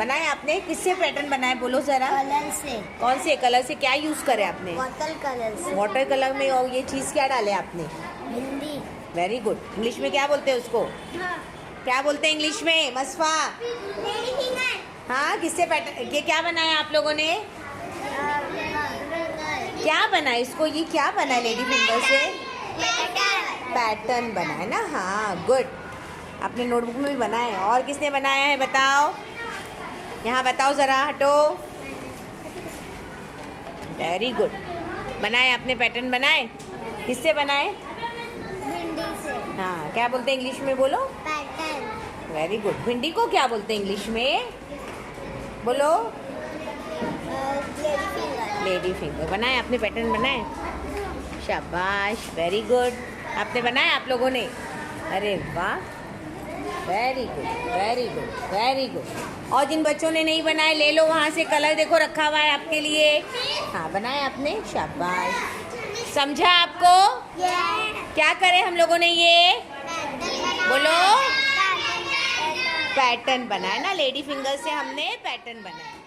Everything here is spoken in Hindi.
बनाए आपने? किससे पैटर्न बनाए बोलो जरा। कलर से। कौन से कलर से? क्या यूज करे आपने? वाटर कलर से। वाटर कलर में और ये चीज क्या डाले आपने? हिंदी। Very good. इंग्लिश में क्या बोलते हैं उसको? क्या बोलते हैं इंग्लिश में मसफा? हाँ, किससे पैटर्न? ये क्या बनाया आप लोगों ने? क्या बना इसको? ये क्या बना है लेडी फिंगर से? पैटर्न बना है ना। हाँ गुड। आपने नोटबुक में भी बनाया है। और किसने बनाया है बताओ? यहाँ बताओ ज़रा, हटो। Very good. बनाए आपने, पैटर्न बनाए। किससे बनाए? हिंदी से। हाँ, क्या बोलते हैं इंग्लिश में बोलो? पैटर्न। Very good. भिंडी को क्या बोलते हैं इंग्लिश में बोलो? Lady finger. बनाए आपने, पैटर्न बनाए। शाबाश, वेरी गुड। आपने बनाया आप लोगों ने? अरे वाह, very good, very good, very good. और जिन बच्चों ने नहीं बनाए ले लो वहाँ से, कलर देखो रखा हुआ है आपके लिए। हाँ, बनाए आपने, शाबाश। समझा आपको? क्या करें हम लोगों ने? ये बोलो। पैटर्न बनाया ना, लेडी फिंगर से हमने पैटर्न बनाया।